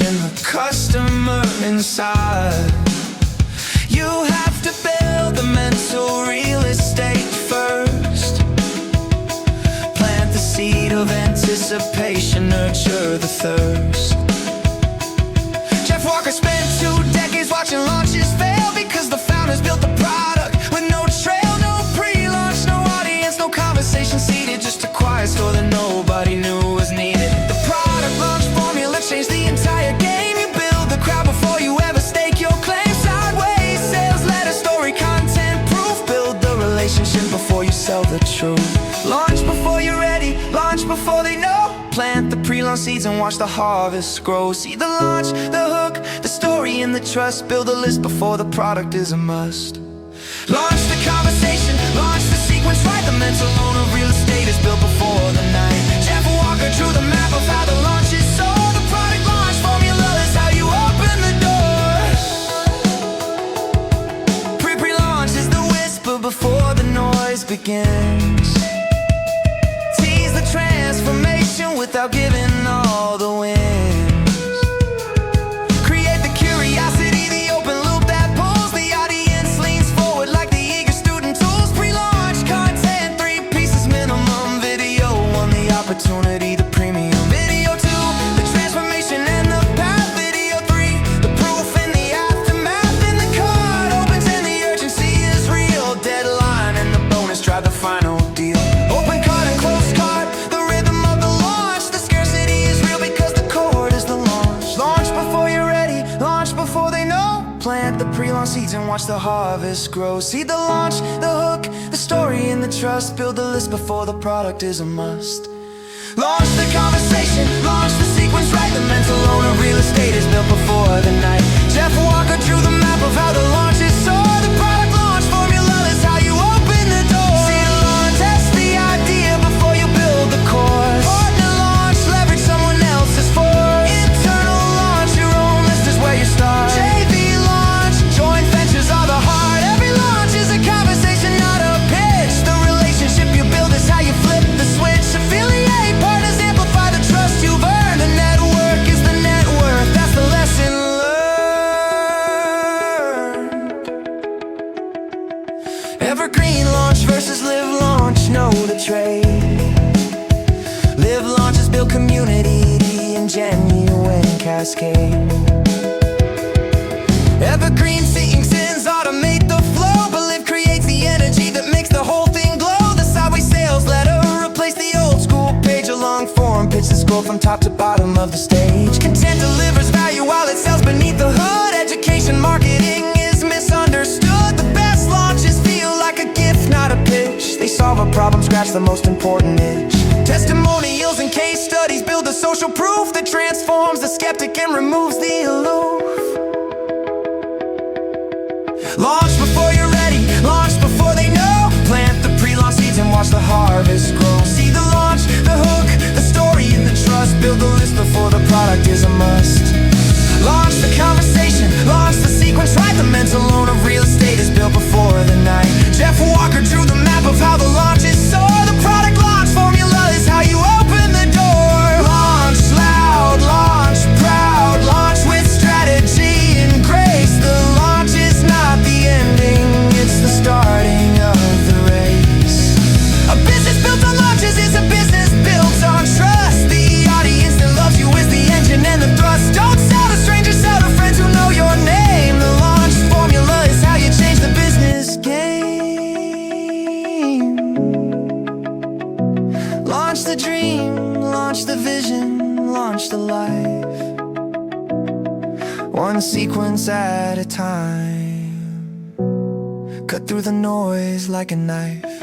and the customer inside. You have to build the mental real estate first. Plant the seed of anticipation, nurture the thirst. Jeff Walker spent 2 decades watching launches fail because the founders built the product with no trail, no pre-launch, no audience, no conversation seated, just a quiet store that nobody knew was needed. The product launch formula changed the entire game. You build the crowd before you ever stake your claim. Sideways sales, letter, story, content, proof. Build the relationship before you sell the truth. Launch before you're ready, launch before they know. Plant the pre-launch seeds and watch the harvest grow. See the launch, the hook, the story and the trust. Build a list before the product is a must. Launch the conversation, launch the sequence right. The mental loan of real estate is built before the night. Jeff Walker drew the map of how the launch is sold. The product launch formula is how you open the door. Pre-launch is the whisper before the noise begins. Tease the transformation without giving all the wins. Create the curiosity, the open loop that pulls. The audience leans forward like the eager student tools. Pre-launch content, 3 pieces minimum. Video 1, the opportunity, the premium. Video 2, the transformation and the path. Video 3, the proof and the aftermath. And the card opens and the urgency is real. Deadline and the bonus drive the final deal. Open card and close card, the rhythm of the launch. The scarcity is real because the cohort is the launch. Launch before you're ready, launch before they know. Plant the pre-launch seeds and watch the harvest grow. See the launch, the hook, the story and the trust. Build the list before the product is a must. Launch the conversation, launch the sequence right. The mental loan of real estate is built before the night. Jeff Walker drew the map of how the launch is sold. The product launch formula is how you open the door. See the launch, test the idea before you build the course. Partner launch, leverage someone else's force. Internal launch, your own list is where you start. JV launch, joint ventures are the heart. Every launch is a conversation, not a pitch. The relationship you build is how you flip the switch. Affiliate partners amplify the trust you've earned. The network is the net worth, that's the lesson learned. Evergreen launch versus live launch, know the trade. Live launches build community and genuine cascade. Evergreen sequences automate the flow, but live creates the energy that makes the whole thing glow. The sideways sales letter replace the old school page. A long form pitch the scroll from top to bottom of the stage. Content delivers value while it sells beneath the hood. Education marketing is misunderstood. The best launches feel like a gift, not a pitch. They solve a problem, scratch the most important itch. Testimonials and case studies build a social proof that transforms the skeptic and removes the aloof. Launch before you're ready, launch before they know. Plant the pre-launch seeds and watch the harvest grow. See the launch, the hook, the story and the trust. Build the list before the product is a must. Launch the conversation, launch the sequence right. The mental loan of real estate is built before the night. Jeff Walker drew the map of how the launch is sold. The product launch formula is how you open the door. Launch loud, launch proud, launch with strategy and grace. The launch is not the ending, it's the starting of the race. A business built on launches is a business built on trust. The audience that loves you is the engine and the thrust. Don't sell to strangers, sell to friends who know your name. The launch formula is how you change the business game. Launch the dream, launch the vision, launch the life. One sequence at a time. Cut through the noise like a knife.